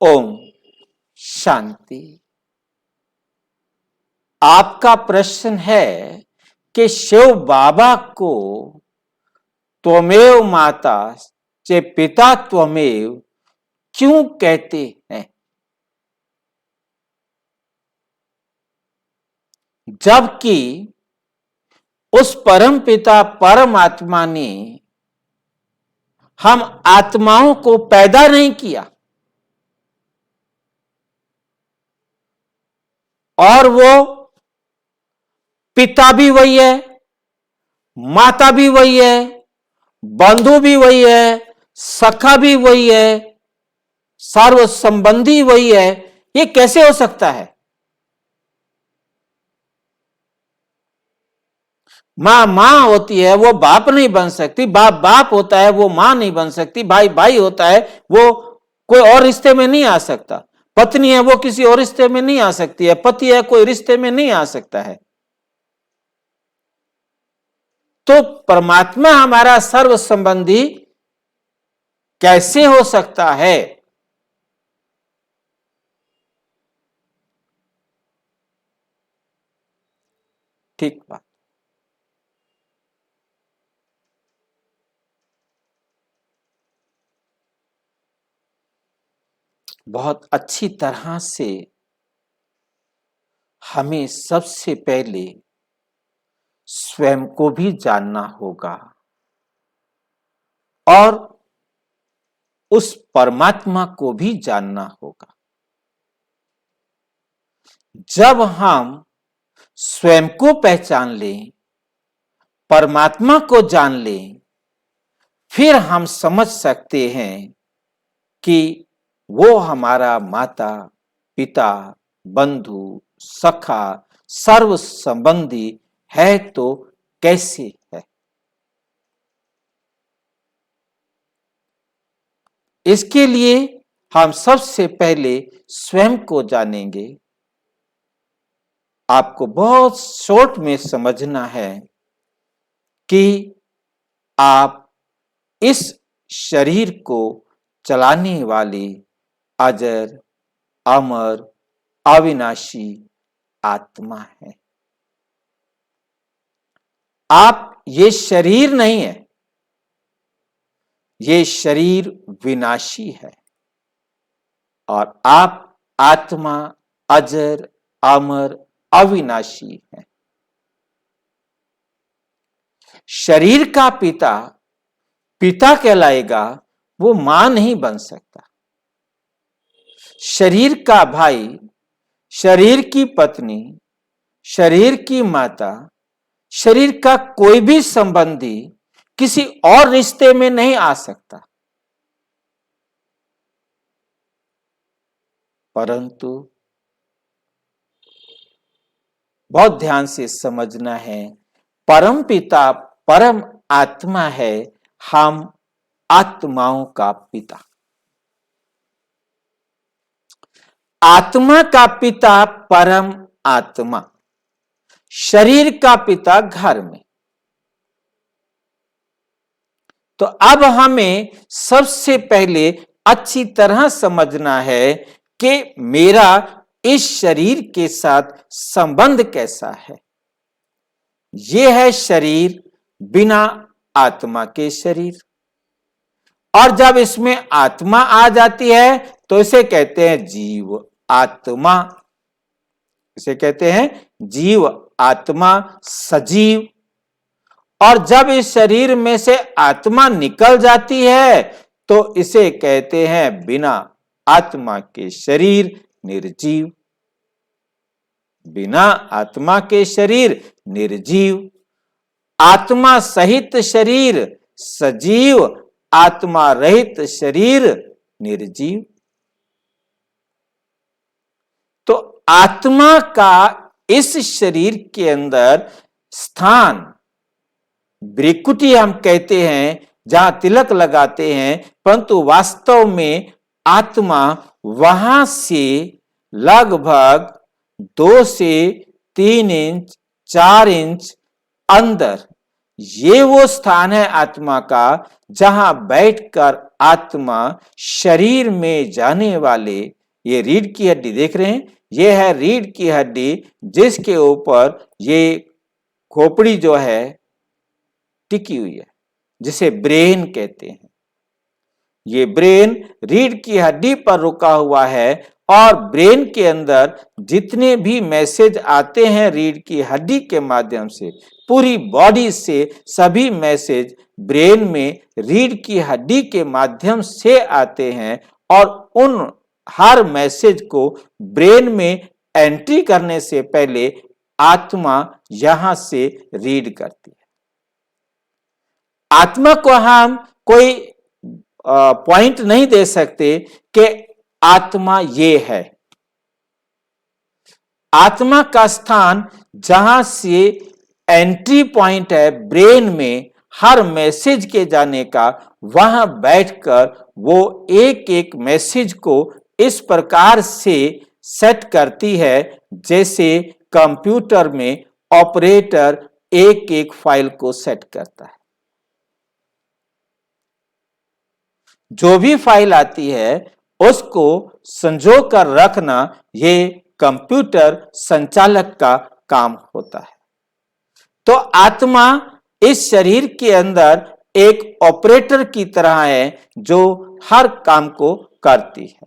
ओम शांति। आपका प्रश्न है कि शिव बाबा को त्वमेव माता च पिता त्वमेव क्यों कहते हैं, जबकि उस परम पिता परमात्मा ने हम आत्माओं को पैदा नहीं किया और वो पिता भी वही है, माता भी वही है, बंधु भी वही है, सखा भी वही है, सर्व संबंधी वही है। ये कैसे हो सकता है? मां मां होती है, वो बाप नहीं बन सकती। बाप बाप होता है, वो मां नहीं बन सकती। भाई भाई होता है, वो कोई और रिश्ते में नहीं आ सकता। पत्नी है, वो किसी और रिश्ते में नहीं आ सकती है। पति है, कोई रिश्ते में नहीं आ सकता है। तो परमात्मा हमारा सर्व संबंधी कैसे हो सकता है? ठीक बात। बहुत अच्छी तरह से हमें सबसे पहले स्वयं को भी जानना होगा और उस परमात्मा को भी जानना होगा। जब हम स्वयं को पहचान लें, परमात्मा को जान लें, फिर हम समझ सकते हैं कि वो हमारा माता पिता बंधु सखा सर्व संबंधी है तो कैसे है। इसके लिए हम सबसे पहले स्वयं को जानेंगे। आपको बहुत शॉर्ट में समझना है कि आप इस शरीर को चलाने वाली अजर अमर अविनाशी आत्मा है। आप ये शरीर नहीं है, ये शरीर विनाशी है और आप आत्मा अजर अमर अविनाशी है। शरीर का पिता पिता कहलाएगा, वो मां नहीं बन सकता। शरीर का भाई, शरीर की पत्नी, शरीर की माता, शरीर का कोई भी संबंधी किसी और रिश्ते में नहीं आ सकता। परंतु बहुत ध्यान से समझना है, परम पिता परम आत्मा है, हम आत्माओं का पिता। आत्मा का पिता परम आत्मा, शरीर का पिता घर में। तो अब हमें सबसे पहले अच्छी तरह समझना है कि मेरा इस शरीर के साथ संबंध कैसा है। यह है शरीर बिना आत्मा के शरीर, और जब इसमें आत्मा आ जाती है तो इसे कहते हैं जीव आत्मा। इसे कहते हैं जीव आत्मा सजीव। और जब इस शरीर में से आत्मा निकल जाती है तो इसे कहते हैं बिना आत्मा के शरीर निर्जीव। बिना आत्मा के शरीर निर्जीव, आत्मा सहित शरीर सजीव, आत्मा रहित शरीर निर्जीव। तो आत्मा का इस शरीर के अंदर स्थान ब्रिकुटी हम कहते हैं, जहां तिलक लगाते हैं, परंतु वास्तव में आत्मा वहां से लगभग 2 से 3 इंच 4 इंच अंदर ये वो स्थान है आत्मा का जहां बैठकर आत्मा शरीर में जाने वाले, ये रीढ़ की हड्डी देख रहे हैं, ये है रीढ़ की हड्डी जिसके ऊपर ये खोपड़ी जो है टिकी हुई है, जिसे ब्रेन कहते हैं। ये ब्रेन रीढ़ की हड्डी पर रुका हुआ है और ब्रेन के अंदर जितने भी मैसेज आते हैं रीढ़ की हड्डी के माध्यम से, पूरी बॉडी से सभी मैसेज ब्रेन में रीढ़ की हड्डी के माध्यम से आते हैं और उन हर मैसेज को ब्रेन में एंट्री करने से पहले आत्मा यहां से रीड करती है। आत्मा को हम कोई पॉइंट नहीं दे सकते कि आत्मा ये है। आत्मा का स्थान जहां से एंट्री पॉइंट है ब्रेन में हर मैसेज के जाने का, वहां बैठकर वो एक एक मैसेज को इस प्रकार से सेट करती है जैसे कंप्यूटर में ऑपरेटर एक एक फाइल को सेट करता है। जो भी फाइल आती है उसको संजो कर रखना ये कंप्यूटर संचालक का काम होता है। तो आत्मा इस शरीर के अंदर एक ऑपरेटर की तरह है जो हर काम को करती है।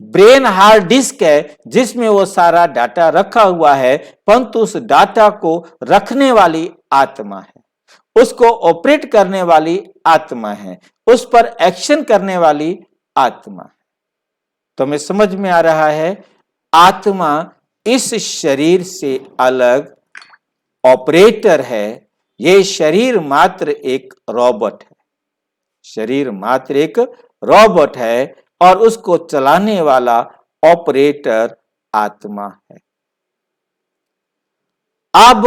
ब्रेन हार्ड डिस्क है जिसमें वो सारा डाटा रखा हुआ है, परंतु उस डाटा को रखने वाली आत्मा है, उसको ऑपरेट करने वाली आत्मा है, उस पर एक्शन करने वाली आत्मा है। तो हमें समझ में आ रहा है आत्मा इस शरीर से अलग ऑपरेटर है। ये शरीर मात्र एक रोबोट है, शरीर मात्र एक रोबोट है और उसको चलाने वाला ऑपरेटर आत्मा है। अब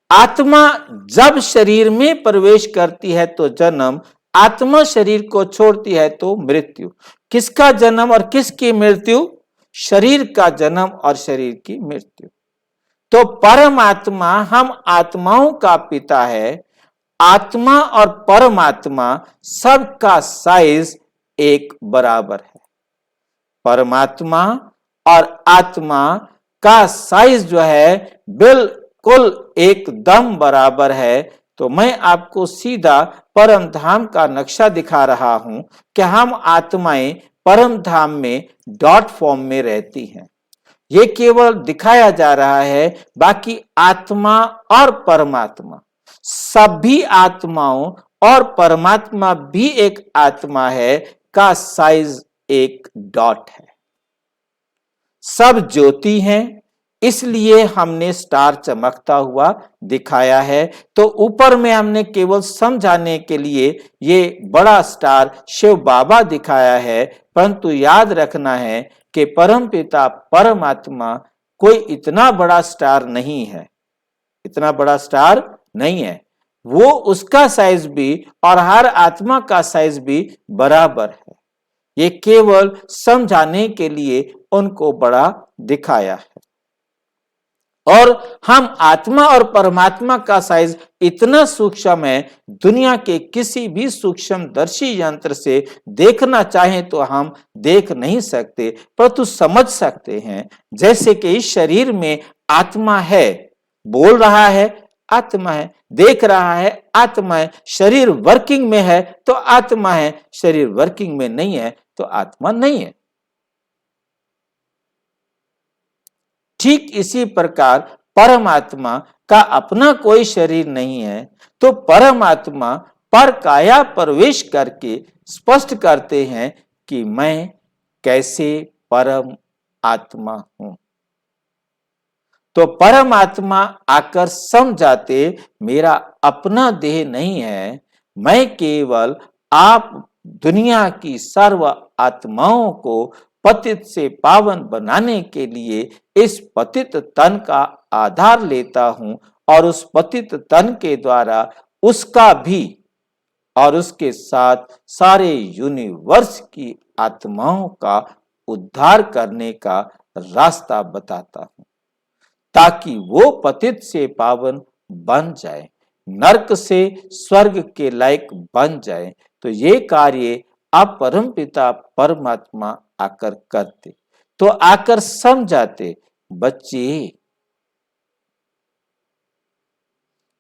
आत्मा जब शरीर में प्रवेश करती है तो जन्म, आत्मा शरीर को छोड़ती है तो मृत्यु। किसका जन्म और किसकी मृत्यु? शरीर का जन्म और शरीर की मृत्यु। तो परमात्मा हम आत्माओं का पिता है। आत्मा और परमात्मा सबका साइज एक बराबर है। परमात्मा और आत्मा का साइज जो है बिल्कुल एकदम बराबर है। तो मैं आपको सीधा परम धाम का नक्शा दिखा रहा हूं कि हम आत्माएं परम धाम में डॉट फॉर्म में रहती हैं। ये केवल दिखाया जा रहा है, बाकी आत्मा और परमात्मा, सभी आत्माओं और परमात्मा भी एक आत्मा है का साइज एक डॉट है। सब ज्योति हैं, इसलिए हमने स्टार चमकता हुआ दिखाया है। तो ऊपर में हमने केवल समझाने के लिए ये बड़ा स्टार शिव बाबा दिखाया है, परंतु याद रखना है कि परमपिता परमात्मा कोई इतना बड़ा स्टार नहीं है, इतना बड़ा स्टार नहीं है। वो उसका साइज भी और हर आत्मा का साइज भी बराबर है। ये केवल समझाने के लिए उनको बड़ा दिखाया है। और हम आत्मा और परमात्मा का साइज इतना सूक्ष्म है, दुनिया के किसी भी सूक्ष्मदर्शी यंत्र से देखना चाहें तो हम देख नहीं सकते, परंतु समझ सकते हैं। जैसे कि इस शरीर में आत्मा है, बोल रहा है आत्मा है, देख रहा है आत्मा है, शरीर वर्किंग में है तो आत्मा है, शरीर वर्किंग में नहीं है तो आत्मा नहीं है। ठीक इसी प्रकार परमात्मा का अपना कोई शरीर नहीं है, तो परमात्मा पर काया प्रवेश करके स्पष्ट करते हैं कि मैं कैसे परम आत्मा हूं। तो परमात्मा आकर समझाते मेरा अपना देह नहीं है, मैं केवल आप दुनिया की सर्व आत्माओं को पतित से पावन बनाने के लिए इस पतित तन का आधार लेता हूं और उस पतित तन के द्वारा उसका भी और उसके साथ सारे यूनिवर्स की आत्माओं का उद्धार करने का रास्ता बताता हूं, ताकि वो पतित से पावन बन जाए, नरक से स्वर्ग के लायक बन जाए, तो ये कार्य आप परमपिता परमात्मा आकर करते, तो आकर समझाते, बच्चे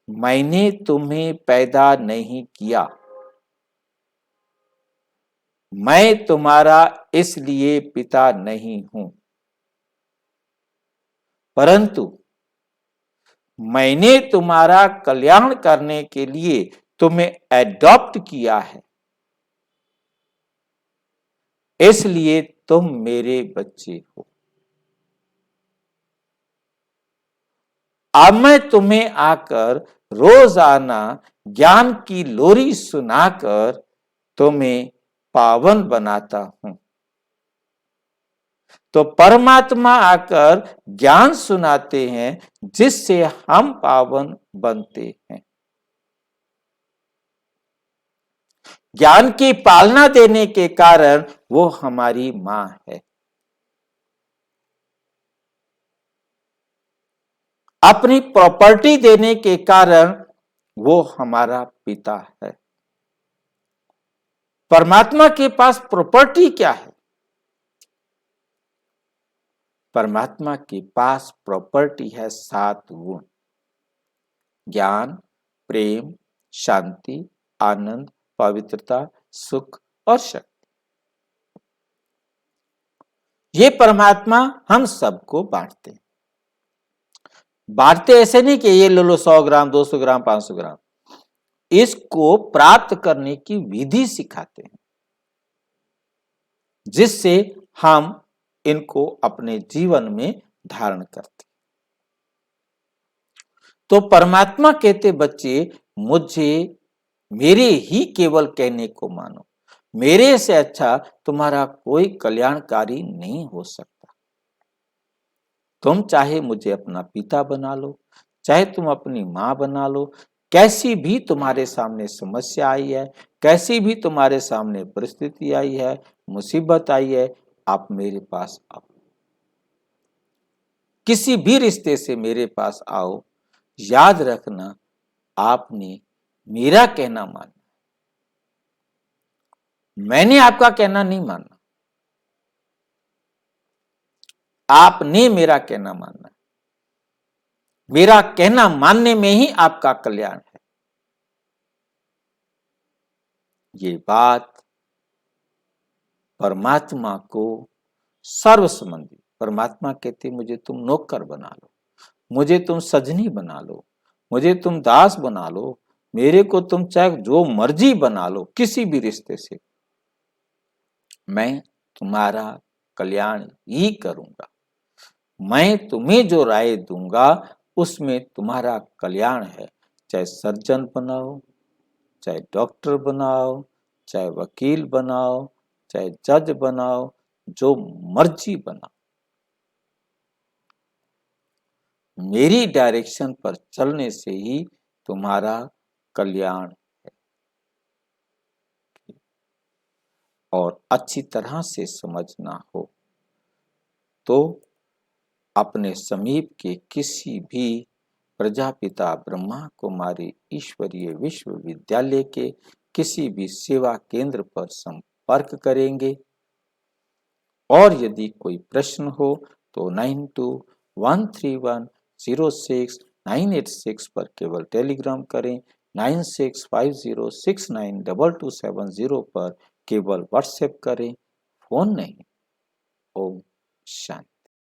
मैंने तुम्हें पैदा नहीं किया, मैं तुम्हारा इसलिए पिता नहीं हूं, परंतु मैंने तुम्हारा कल्याण करने के लिए तुम्हें एडॉप्ट किया है, इसलिए तुम मेरे बच्चे हो। अब मैं तुम्हें आकर रोजाना ज्ञान की लोरी सुनाकर तुम्हें पावन बनाता हूं। तो परमात्मा आकर ज्ञान सुनाते हैं जिससे हम पावन बनते हैं। ज्ञान की पालना देने के कारण वो हमारी मां है, अपनी प्रॉपर्टी देने के कारण वो हमारा पिता है। परमात्मा के पास प्रॉपर्टी क्या है? परमात्मा के पास प्रॉपर्टी है 7 गुण: ज्ञान, प्रेम, शांति, आनंद, पवित्रता, सुख और शक्ति। ये परमात्मा हम सबको बांटते हैं। बांटते ऐसे नहीं कि ये ले लो 100 ग्राम, 200 ग्राम, 500 ग्राम। इसको प्राप्त करने की विधि सिखाते हैं जिससे हम इनको अपने जीवन में धारण करते। तो परमात्मा कहते, बच्चे मुझे मेरे ही केवल कहने को मानो, मेरे से अच्छा तुम्हारा कोई कल्याणकारी नहीं हो सकता। तुम चाहे मुझे अपना पिता बना लो, चाहे तुम अपनी मां बना लो, कैसी भी तुम्हारे सामने समस्या आई है, कैसी भी तुम्हारे सामने परिस्थिति आई है, मुसीबत आई है, आप मेरे पास आओ। किसी भी रिश्ते से मेरे पास आओ, याद रखना आपने मेरा कहना मानना, मैंने आपका कहना नहीं मानना, आपने मेरा कहना मानना। मेरा कहना मानने में ही आपका कल्याण है। ये बात परमात्मा को सर्व संबंधी, परमात्मा कहते मुझे तुम नौकर बना लो, मुझे तुम सजनी बना लो, मुझे तुम दास बना लो, मेरे को तुम चाहे जो मर्जी बना लो, किसी भी रिश्ते से मैं तुम्हारा कल्याण ही करूंगा। मैं तुम्हें जो राय दूंगा उसमें तुम्हारा कल्याण है। चाहे सर्जन बनाओ, चाहे डॉक्टर बनाओ, चाहे वकील बनाओ, चाहे जज बनाओ, जो मर्जी बनाओ, मेरी डायरेक्शन पर चलने से ही तुम्हारा कल्याण है। और अच्छी तरह से समझना हो तो अपने समीप के किसी भी प्रजापिता ब्रह्मा कुमारी ईश्वरीय विश्वविद्यालय के किसी भी सेवा केंद्र पर संपर्क करेंगे। और यदि कोई प्रश्न हो तो 9213106986 पर केवल टेलीग्राम करें, 9650692270 पर केवल व्हाट्सएप करें, फोन नहीं। ओम शांति।